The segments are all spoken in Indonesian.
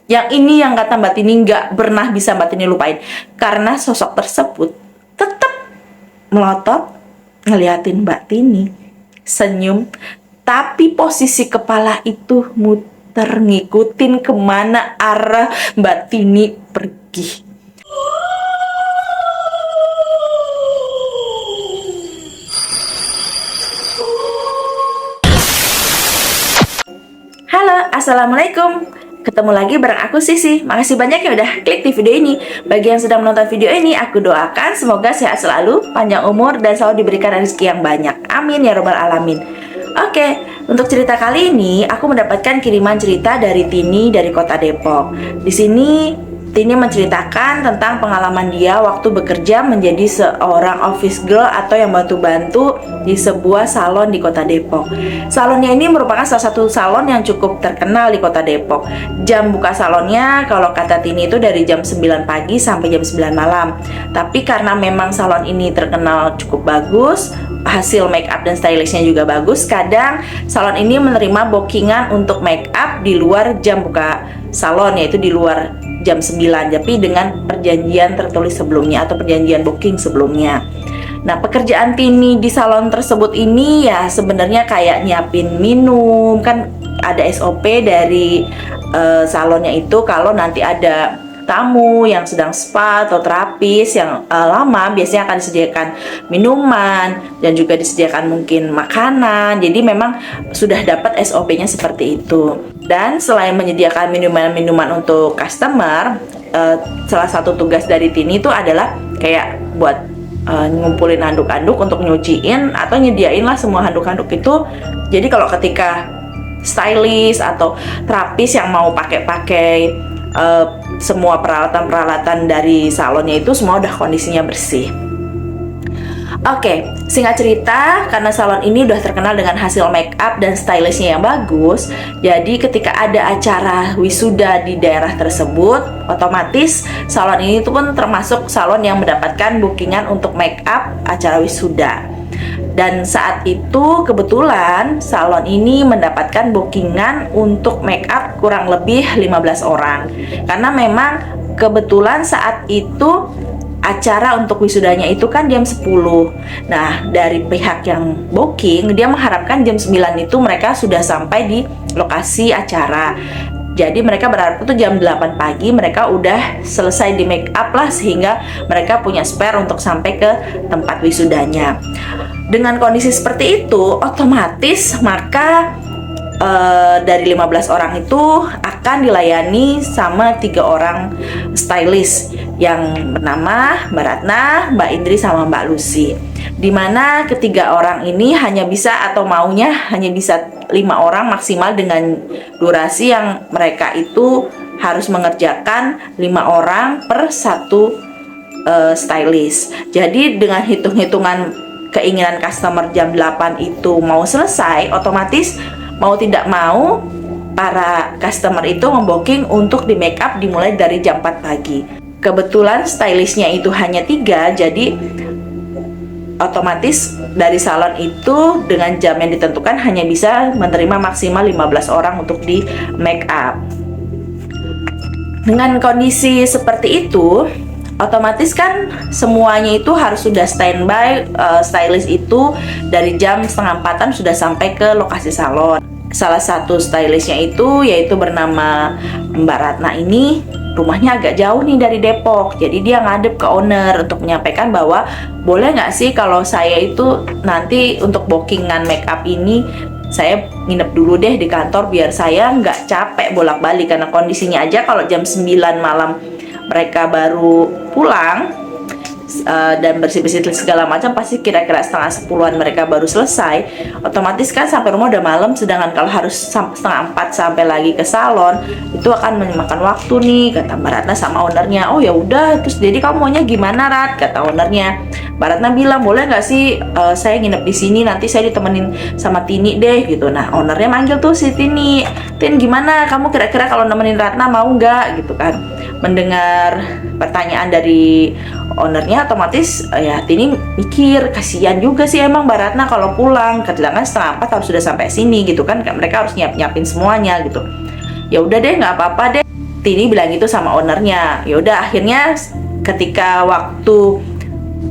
Yang ini yang kata Mbak Tini nggak pernah bisa Mbak Tini lupain, karena sosok tersebut tetap melotot ngeliatin Mbak Tini, senyum, tapi posisi kepala itu muter ngikutin kemana arah Mbak Tini pergi. Halo, Assalamualaikum. Ketemu lagi bareng aku Sisi. Makasih banyak ya udah klik di video ini. Bagi yang sedang menonton video ini, aku doakan semoga sehat selalu, panjang umur, dan selalu diberikan rezeki yang banyak. Amin ya robbal alamin. Oke, untuk cerita kali ini aku mendapatkan kiriman cerita dari Tini dari kota Depok. Di sini Tini menceritakan tentang pengalaman dia waktu bekerja menjadi seorang office girl atau yang bantu-bantu di sebuah salon di kota Depok. Salonnya ini merupakan salah satu salon yang cukup terkenal di kota Depok. Jam buka salonnya kalau kata Tini itu dari jam 9 pagi sampai jam 9 malam. Tapi karena memang salon ini terkenal cukup bagus, hasil make up dan stylishnya juga bagus, kadang salon ini menerima bookingan untuk make up di luar jam buka salon, yaitu di luar jam 9, tapi dengan perjanjian tertulis sebelumnya atau perjanjian booking sebelumnya. Nah, pekerjaan Tini di salon tersebut ini ya sebenarnya kayak nyiapin minum, kan ada SOP dari salonnya itu kalau nanti ada tamu yang sedang spa atau terapis yang lama, biasanya akan disediakan minuman dan juga disediakan mungkin makanan. Jadi memang sudah dapat SOP-nya seperti itu. Dan selain menyediakan minuman-minuman untuk customer, salah satu tugas dari Tini itu adalah kayak buat ngumpulin handuk-handuk untuk nyuciin atau nyediain lah semua handuk-handuk itu. Jadi kalau ketika stylist atau terapis yang mau pakai semua peralatan-peralatan dari salonnya itu semua udah kondisinya bersih. Oke, singkat cerita, karena salon ini udah terkenal dengan hasil make up dan stylishnya yang bagus, jadi ketika ada acara wisuda di daerah tersebut, otomatis salon ini tuh pun termasuk salon yang mendapatkan bookingan untuk make up acara wisuda. Dan saat itu kebetulan salon ini mendapatkan bookingan untuk make up kurang lebih 15 orang. Karena memang kebetulan saat itu acara untuk wisudanya itu kan jam 10. Nah, dari pihak yang booking, dia mengharapkan jam 9 itu mereka sudah sampai di lokasi acara. Jadi mereka berharap itu jam 8 pagi mereka udah selesai di make up lah, sehingga mereka punya spare untuk sampai ke tempat wisudanya. Dengan kondisi seperti itu, otomatis maka dari 15 orang itu akan dilayani sama 3 orang stylist yang bernama Mbak Ratna, Mbak Indri, sama Mbak Lucy. Dimana ketiga orang ini hanya bisa atau maunya hanya bisa 5 orang maksimal, dengan durasi yang mereka itu harus mengerjakan 5 orang per satu stylist. Jadi dengan hitung-hitungan keinginan customer jam 8 itu mau selesai, otomatis mau tidak mau para customer itu membooking untuk di make up dimulai dari jam 4 pagi. Kebetulan stylistnya itu hanya 3, jadi otomatis dari salon itu dengan jam yang ditentukan hanya bisa menerima maksimal 15 orang untuk di make up. Dengan kondisi seperti itu, otomatis kan semuanya itu harus sudah standby. Stylist itu dari jam setengah 4-an sudah sampai ke lokasi salon. Salah satu stylistnya itu yaitu bernama Mbak Ratna ini rumahnya agak jauh nih dari Depok. Jadi dia ngadep ke owner untuk menyampaikan bahwa boleh nggak sih kalau saya itu nanti untuk bookingan make up ini saya nginep dulu deh di kantor biar saya nggak capek bolak-balik. Karena kondisinya aja kalau jam 9 malam mereka baru pulang dan bersih-bersih segala macam, pasti kira-kira setengah 10-an mereka baru selesai. Otomatis kan sampai rumah udah malam, sedangkan kalau harus setengah 4 sampai lagi ke salon itu akan memakan waktu nih, kata Mbak Ratna sama ownernya. Oh ya udah, terus jadi kamu maunya gimana, Rat? Kata ownernya. Mbak Ratna bilang, boleh nggak sih saya nginep di sini, nanti saya ditemenin sama Tini deh gitu. Nah, ownernya manggil tuh si Tini. Tin, gimana kamu kira-kira kalau nemenin Ratna mau nggak gitu kan? Mendengar pertanyaan dari ownernya, otomatis ya Tini mikir, kasihan juga sih emang Mbak Ratna kalau pulang, kadang-kadang setengah 4 harus sudah sampai sini gitu kan, mereka harus nyiapin semuanya gitu. Ya udah deh, nggak apa-apa deh. Tini bilang gitu sama ownernya. Yaudah, akhirnya ketika waktu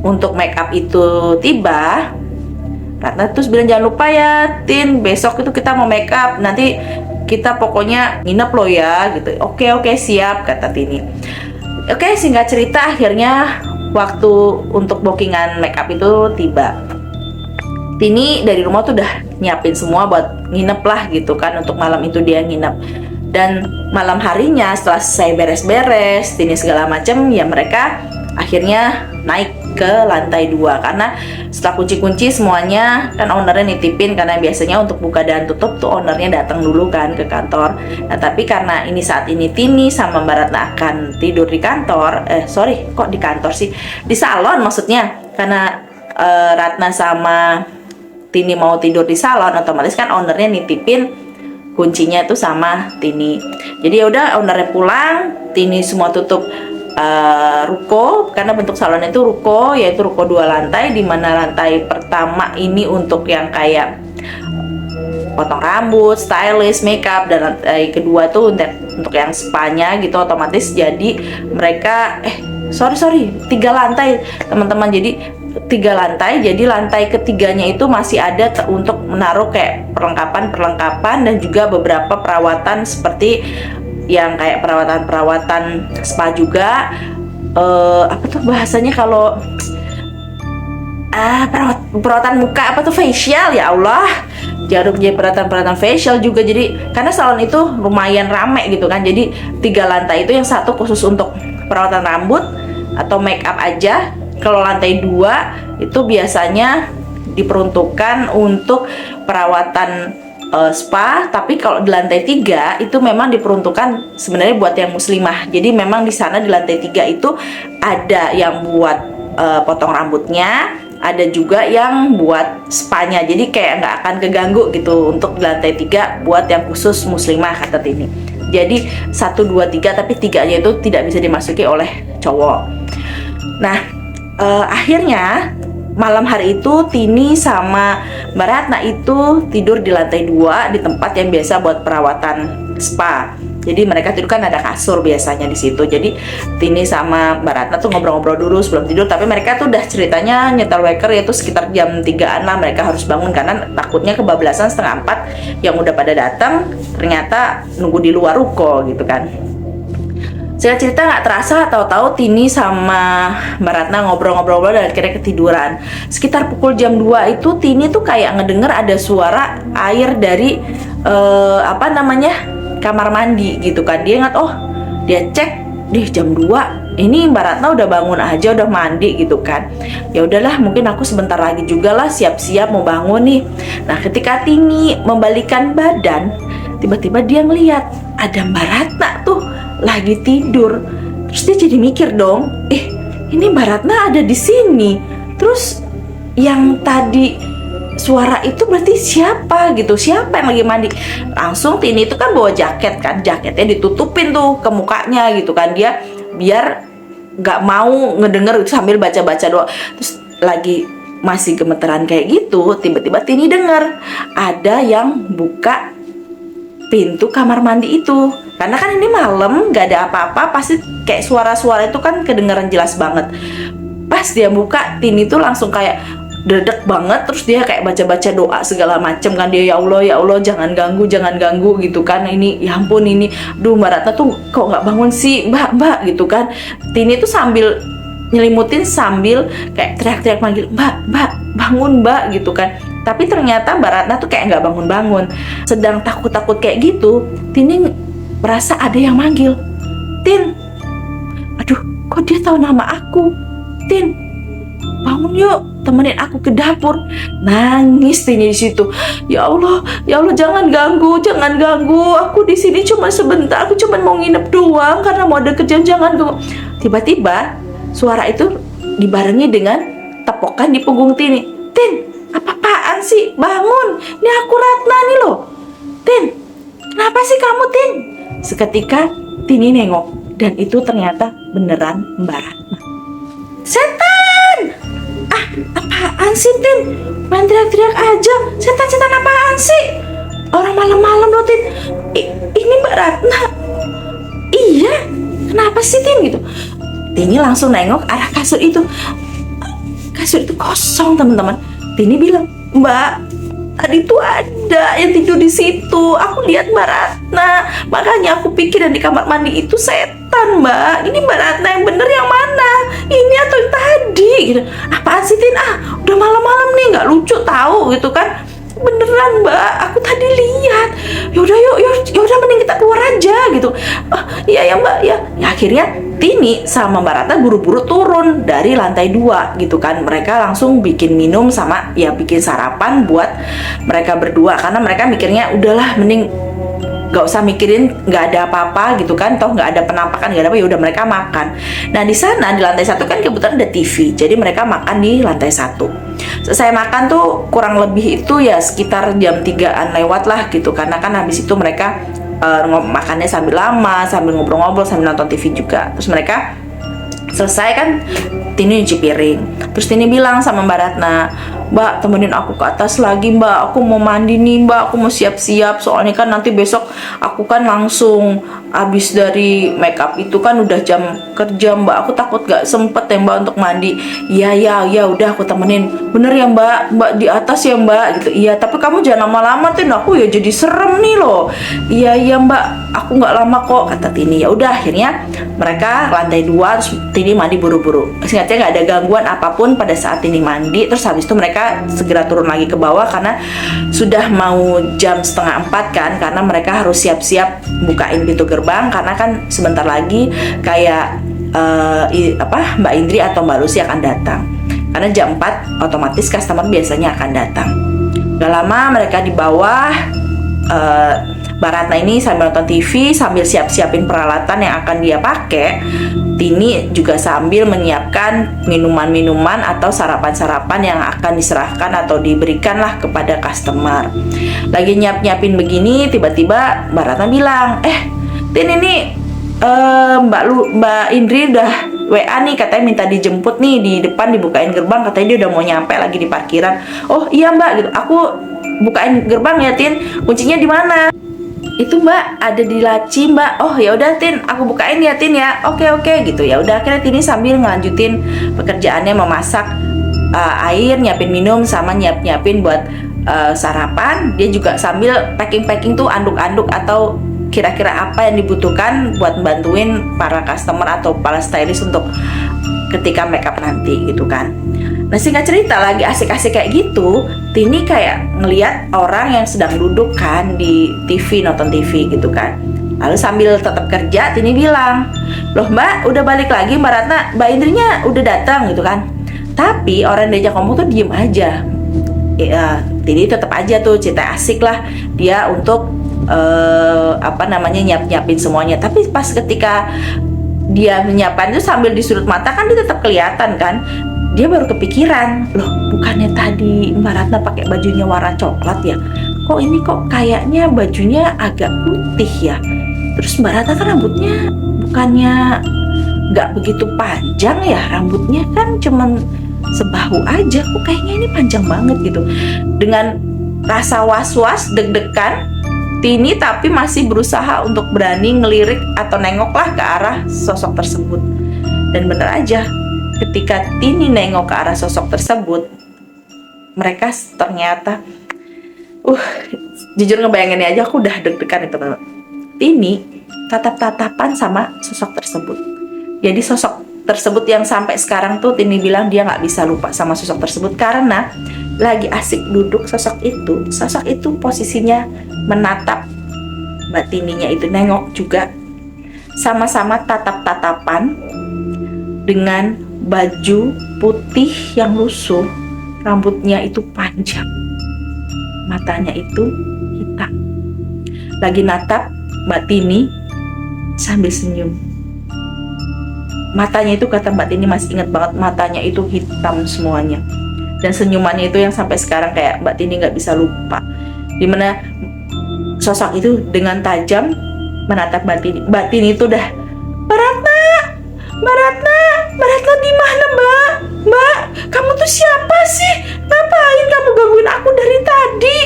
untuk make up itu tiba, Ratna terus bilang, jangan lupa ya Tin, besok itu kita mau make up, nanti kita pokoknya nginep loh ya gitu. Oke siap, kata Tini. Oke, singkat cerita akhirnya waktu untuk bookingan make up itu tiba. Tini dari rumah tuh udah nyiapin semua buat nginep lah gitu kan, untuk malam itu dia nginep. Dan malam harinya setelah saya beres-beres Tini segala macam, ya mereka akhirnya naik ke lantai 2 karena setelah kunci-kunci semuanya kan ownernya nitipin, karena biasanya untuk buka dan tutup tuh ownernya datang dulu kan ke kantor. Nah tapi karena ini saat ini Tini sama Mbak Ratna akan tidur di kantor, kok di kantor sih, di salon maksudnya, karena Ratna sama Tini mau tidur di salon, otomatis kan ownernya nitipin kuncinya itu sama Tini. Jadi ya udah, ownernya pulang, Tini semua tutup ruko, karena bentuk salon itu ruko, yaitu ruko 2 lantai, di mana lantai pertama ini untuk yang kayak potong rambut, stylist, makeup, dan lantai kedua tuh untuk yang spanya gitu. Otomatis jadi mereka 3 lantai teman-teman, jadi 3 lantai, jadi lantai ketiganya itu masih ada untuk menaruh kayak perlengkapan dan juga beberapa perawatan seperti yang kayak perawatan spa juga. Apa tuh bahasanya kalau perawatan muka, apa tuh, facial, ya Allah, jarum jadi perawatan facial juga. Jadi karena salon itu lumayan rame gitu kan, jadi 3 lantai itu yang satu khusus untuk perawatan rambut atau make up aja. Kalau lantai 2 itu biasanya diperuntukkan untuk perawatan spa, tapi kalau di lantai 3 itu memang diperuntukkan sebenarnya buat yang muslimah. Jadi memang di sana di lantai 3 itu ada yang buat potong rambutnya, ada juga yang buat spanya. Jadi kayak nggak akan keganggu gitu untuk di lantai 3 buat yang khusus muslimah, kata Tini. Jadi 1, 2, 3, tapi 3-nya itu tidak bisa dimasuki oleh cowok. Nah, akhirnya malam hari itu Tini sama Mbak Ratna itu tidur di lantai 2 di tempat yang biasa buat perawatan spa. Jadi mereka tidur kan ada kasur biasanya di situ. Jadi Tini sama Mbak Ratna tuh ngobrol-ngobrol dulu sebelum tidur, tapi mereka tuh udah ceritanya nyetel waker yaitu sekitar jam 3-an lah mereka harus bangun, karena takutnya kebablasan 3:30 yang udah pada datang ternyata nunggu di luar ruko gitu kan. Saya cerita nggak terasa, tahu-tahu Tini sama Mbak Ratna ngobrol-ngobrol dan akhirnya ketiduran. Sekitar pukul jam 2 itu Tini tuh kayak ngedenger ada suara air dari kamar mandi gitu kan. Dia ingat, dia cek di jam 2 ini Mbak Ratna udah bangun aja, udah mandi gitu kan. Ya udahlah, mungkin aku sebentar lagi juga lah siap-siap mau bangun nih. Nah ketika Tini membalikan badan, tiba-tiba dia ngeliat ada Mbak Ratna tuh lagi tidur. Terus dia jadi mikir dong, ini Mbak Ratna ada di sini. Terus yang tadi suara itu berarti siapa gitu? Siapa yang lagi mandi? Langsung Tini itu kan bawa jaket kan, jaketnya ditutupin tuh ke mukanya gitu kan, dia biar nggak mau ngedenger itu sambil baca-baca doa. Terus lagi masih gemeteran kayak gitu, tiba-tiba Tini denger ada yang buka pintu kamar mandi itu. Karena kan ini malam, gak ada apa-apa, pasti kayak suara-suara itu kan kedengaran jelas banget. Pas dia buka, Tini tuh langsung kayak dedek banget, terus dia kayak baca-baca doa segala macem kan. Dia, ya Allah jangan ganggu gitu kan. Ini ya ampun, ini Mbak Ratna tuh kok nggak bangun sih, mbak gitu kan. Tini tuh sambil nyelimutin, sambil kayak teriak-teriak manggil, mbak bangun mbak gitu kan. Tapi ternyata Mbak Ratna tuh kayak nggak bangun-bangun. Sedang takut-takut kayak gitu, Tini merasa ada yang manggil, Tin, aduh kok dia tahu nama aku, Tin, bangun yuk, temenin aku ke dapur. Nangis Tini di situ. Ya Allah jangan ganggu, aku di sini cuma sebentar, aku cuma mau nginep doang karena mau ada kerjaan, jangan ganggu. Tiba-tiba suara itu dibarengi dengan tepokan di punggung Tini. Tin, apa-apaan sih, bangun, ini aku Ratna nih loh. Tin, kenapa sih kamu, Tin? Seketika Tini nengok, dan itu ternyata beneran Mbak Ratna. Setan! Apaan sih, Tin? Main teriak-teriak aja. Setan apaan sih? Orang malam-malam loh, Tin. Ini Mbak Ratna. Iya, Kenapa sih Tin gitu? Tini langsung nengok arah kasur itu. Kasur itu kosong teman-teman. Tini bilang, Mbak, tadi tuh ada yang tidur di situ. Aku lihat Mbak Ratna. Makanya aku pikir yang di kamar mandi itu setan, Mbak. Ini Mbak Ratna yang bener yang mana? Ini atau yang tadi? Gitu. Apaan sih Tin? Udah malam-malam nih, nggak lucu tahu gitu kan? Beneran Mbak, aku tadi lihat. Yaudah yaudah mending kita keluar aja gitu. Iya ya Mbak ya. Akhirnya Tini sama Mbak Ratna buru-buru turun dari lantai 2 gitu kan. Mereka langsung bikin minum sama ya bikin sarapan buat mereka berdua, karena mereka mikirnya udahlah mending gak usah mikirin, nggak ada apa-apa gitu kan, toh nggak ada penampakan, nggak ada apa, ya udah mereka makan. Nah di sana di lantai 1 kan kebetulan ada TV, jadi mereka makan di lantai 1. Selesai makan tuh kurang lebih itu ya sekitar jam 3-an lewat lah gitu, karena kan habis itu mereka makannya sambil lama, sambil ngobrol-ngobrol, sambil nonton TV juga. Terus mereka selesai kan, Tini nyuci piring. Terus Tini bilang sama Mbak Ratna, Mbak temenin aku ke atas lagi Mbak, aku mau mandi nih Mbak, aku mau siap-siap, soalnya kan nanti besok aku kan langsung habis dari make up itu kan udah jam kerja Mbak, aku takut gak sempet ya Mbak untuk mandi. Iya udah aku temenin. Bener ya Mbak di atas ya Mbak gitu. Iya tapi kamu jangan lama-lama Tin, aku ya jadi serem nih loh. Iya Mbak, aku nggak lama kok, kata Tini. Ya udah akhirnya mereka lantai 2, terus Tini mandi buru-buru. Singkatnya nggak ada gangguan apapun pada saat Tini mandi. Terus habis itu mereka segera turun lagi ke bawah karena sudah mau jam 3:30 kan, karena mereka harus siap-siap bukain pintu gerbang karena kan sebentar lagi kayak Mbak Indri atau Mbak Lucy akan datang. Karena jam 4 otomatis customer biasanya akan datang. Gak lama mereka di bawah, Mbak Ratna ini sambil nonton TV, sambil siap-siapin peralatan yang akan dia pakai. Tini juga sambil menyiapkan minuman-minuman atau sarapan-sarapan yang akan diserahkan atau diberikan lah kepada customer. Lagi nyiap-nyiapin begini, tiba-tiba Mbak Ratna bilang, Tin ini Mbak Indri udah WA nih, katanya minta dijemput nih di depan, dibukain gerbang, katanya dia udah mau nyampe lagi di parkiran. Oh iya Mbak gitu, aku bukain gerbang ya Tin, kuncinya di mana? Itu Mbak ada di laci Mbak. Oh ya udah Tin, aku bukain ya Tin ya. Oke gitu. Ya udah akhirnya Tini sambil ngelanjutin pekerjaannya memasak air, nyiapin minum sama nyiapin buat sarapan. Dia juga sambil packing tuh anduk-anduk atau kira-kira apa yang dibutuhkan buat bantuin para customer atau para stylist untuk ketika makeup nanti gitu kan. Nah singkat cerita lagi asik-asik kayak gitu, Tini kayak ngeliat orang yang sedang duduk kan di TV, nonton TV gitu kan. Lalu sambil tetap kerja, Tini bilang, loh Mbak udah balik lagi Mbak Ratna, Mbak Indrinya udah datang gitu kan. Tapi orang diajak ngomong tuh diem aja. Tini tetap aja tuh cerita asik lah dia untuk nyiapin semuanya. Tapi pas ketika dia menyiapkan itu sambil di sudut mata kan dia tetap kelihatan kan. Dia baru kepikiran, loh bukannya tadi Mbak Ratna pakai bajunya warna coklat ya, kok ini kok kayaknya bajunya agak putih ya. Terus Mbak Ratna kan rambutnya bukannya nggak begitu panjang ya, rambutnya kan cuman sebahu aja, kok kayaknya ini panjang banget gitu. Dengan rasa was-was, deg-degan, Tini tapi masih berusaha untuk berani ngelirik atau nengoklah ke arah sosok tersebut. Dan bener aja, ketika Tini nengok ke arah sosok tersebut, mereka ternyata jujur ngebayanginnya aja aku udah deg-degan itu teman-teman. Tini tatap-tatapan sama sosok tersebut. Jadi sosok tersebut yang sampai sekarang tuh Tini bilang dia nggak bisa lupa sama sosok tersebut, karena lagi asik duduk sosok itu posisinya menatap Mbak Tininya itu, nengok juga, sama-sama tatap-tatapan dengan baju putih yang lusuh, rambutnya itu panjang, matanya itu hitam, lagi natap Mbak Tini sambil senyum. Matanya itu, kata Mbak Tini masih ingat banget, matanya itu hitam semuanya, dan senyumannya itu yang sampai sekarang kayak Mbak Tini nggak bisa lupa. Dimana sosok itu dengan tajam menatap Mbak Tini. Mbak Tini itu udah, Mbak Ratna di mana Mbak? Kamu tuh siapa sih? Ngapain kamu gangguin aku dari tadi?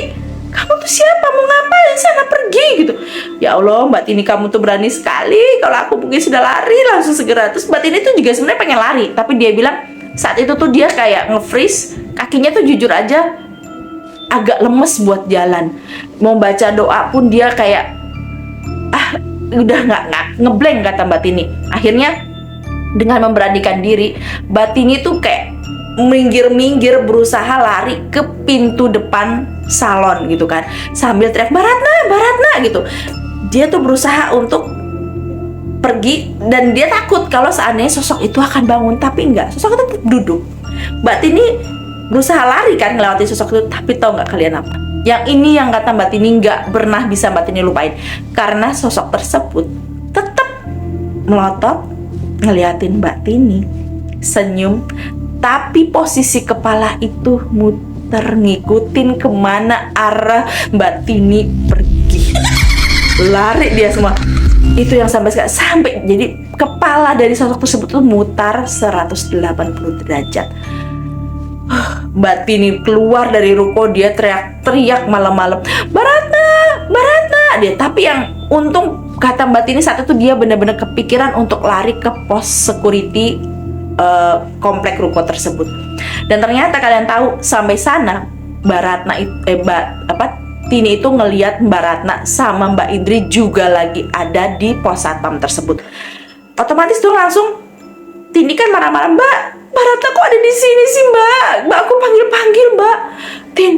kamu tuh siapa, mau ngapain, sana pergi gitu. Ya Allah, Mbak Tini kamu tuh berani sekali, kalau aku mungkin sudah lari langsung segera. Terus Mbak Tini tuh juga sebenarnya pengen lari, tapi dia bilang saat itu tuh dia kayak nge-freeze, kakinya tuh jujur aja agak lemes buat jalan. Mau baca doa pun dia kayak udah nggak ngeblank kata Mbak Tini. Akhirnya dengan memberanikan diri, Mbak Tini tuh kayak minggir-minggir berusaha lari ke pintu depan salon gitu kan, sambil teriak Mbak Ratna, Mbak Ratna gitu. Dia tuh berusaha untuk pergi dan dia takut kalau seandainya sosok itu akan bangun, tapi enggak, sosok itu tetap duduk. Mbak Tini berusaha lari kan melewati sosok itu, tapi tahu nggak kalian apa? Yang ini yang kata Mbak Tini nggak pernah bisa Mbak Tini lupain, karena sosok tersebut tetap melotot ngeliatin Mbak Tini, senyum, tapi posisi kepala itu muter ngikutin kemana arah Mbak Tini pergi. Lari dia semua. Itu yang sampai jadi kepala dari sosok tersebut tuh mutar 180 derajat. Mbak Tini keluar dari ruko, dia teriak-teriak malam-malam, Mbak Ratna, Mbak Ratna. Dia, tapi yang untung kata Mbak Tini saat itu dia benar-benar kepikiran untuk lari ke pos security komplek ruko tersebut. Dan ternyata kalian tahu, sampai sana Mbak Ratna Tini itu ngelihat Mbak Ratna sama Mbak Indri juga lagi ada di pos satpam tersebut. Otomatis tuh langsung Tini kan marah-marah, Mbak Ratna kok ada di sini sih Mbak aku panggil-panggil Mbak. Tin,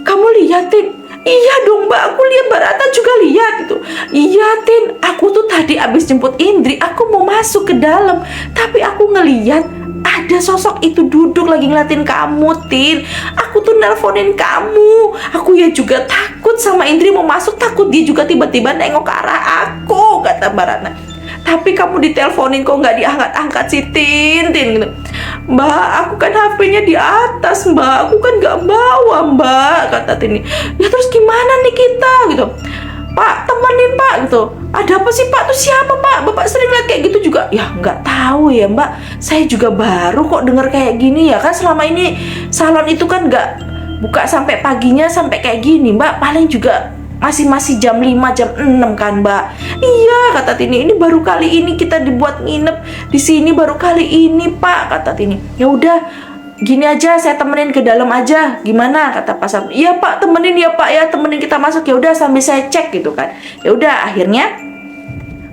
kamu lihat Tin? Iya dong Mbak, aku lihat Mbak Ratna juga lihat gitu. Iya Tin, aku tuh tadi abis jemput Indri, aku mau masuk ke dalam, tapi aku ngeliat ada sosok itu duduk lagi ngeliatin kamu Tin. Aku tuh nelponin kamu, aku ya juga takut sama Indri mau masuk, takut dia juga tiba-tiba nengok ke arah aku, kata Mbak Ratna. Tapi kamu diteleponin kok nggak diangkat-angkat sih Tin gitu. Mbak, aku kan HP-nya di atas Mbak, aku kan nggak bawa Mbak, kata Tini. Ya terus gimana nih kita gitu? Pak, temenin Pak gitu. Ada apa sih Pak? Tuh siapa Pak? Bapak sering lihat kayak gitu juga? Ya nggak tahu ya Mbak, saya juga baru kok denger kayak gini ya kan. Selama ini salon itu kan nggak buka sampai paginya sampai kayak gini Mbak, paling juga masih jam 5, jam 6 kan Mbak. Iya, kata Tini, ini baru kali ini kita dibuat nginep di sini, baru kali ini Pak, kata Tini. Ya udah, gini aja, saya temenin ke dalam aja, gimana, kata Pak Satpam. Iya Pak, temenin ya Pak ya, temenin kita masuk. Ya udah, sambil saya cek gitu kan. Ya udah, akhirnya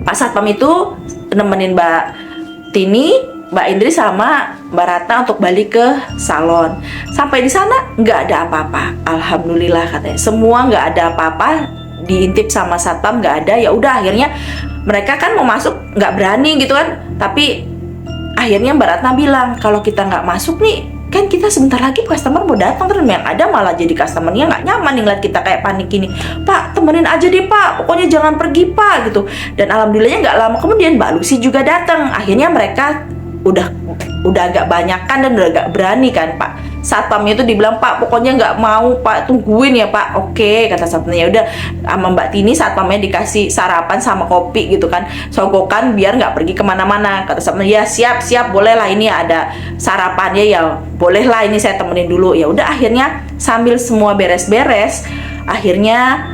Pak Satpam itu nemenin Mbak Tini, Mbak Indri sama Mbak Ratna untuk balik ke salon. Sampai di sana nggak ada apa-apa, alhamdulillah katanya. Semua nggak ada apa-apa, diintip sama satpam nggak ada. Ya udah, akhirnya mereka kan mau masuk nggak berani gitu kan. Tapi akhirnya Mbak Ratna bilang, kalau kita nggak masuk nih, kan kita sebentar lagi customer mau datang, terus yang ada malah jadi customernya nggak nyaman nih ngeliat kita kayak panik gini. Pak, temenin aja deh Pak, pokoknya jangan pergi Pak gitu. Dan alhamdulillahnya nggak lama kemudian Mbak Lucy juga datang. Akhirnya mereka udah agak banyakan dan udah agak berani kan. Pak satpamnya itu dibilang, Pak pokoknya nggak mau Pak, tungguin ya Pak. Oke, kata satpamnya. Udah, sama Mbak Tini satpamnya dikasih sarapan sama kopi gitu kan, sogokan biar nggak pergi kemana-mana. Kata satpamnya, ya siap boleh lah, ini ada sarapannya ya, boleh lah ini saya temenin dulu. Ya udah, akhirnya sambil semua beres-beres, akhirnya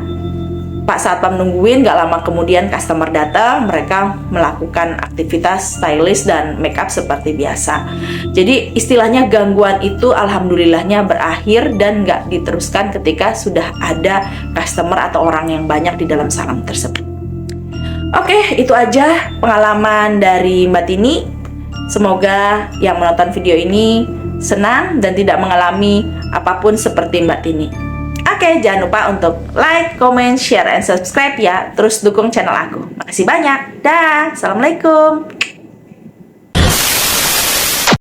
Pak Satpam nungguin, gak lama kemudian customer datang, mereka melakukan aktivitas stylist dan makeup seperti biasa. Jadi istilahnya gangguan itu alhamdulillahnya berakhir dan gak diteruskan ketika sudah ada customer atau orang yang banyak di dalam salon tersebut. Oke, itu aja pengalaman dari Mbak Tini. Semoga yang menonton video ini senang dan tidak mengalami apapun seperti Mbak Tini. Oke, jangan lupa untuk like, comment, share, and subscribe ya. Terus dukung channel aku. Makasih banyak. Dah, assalamualaikum.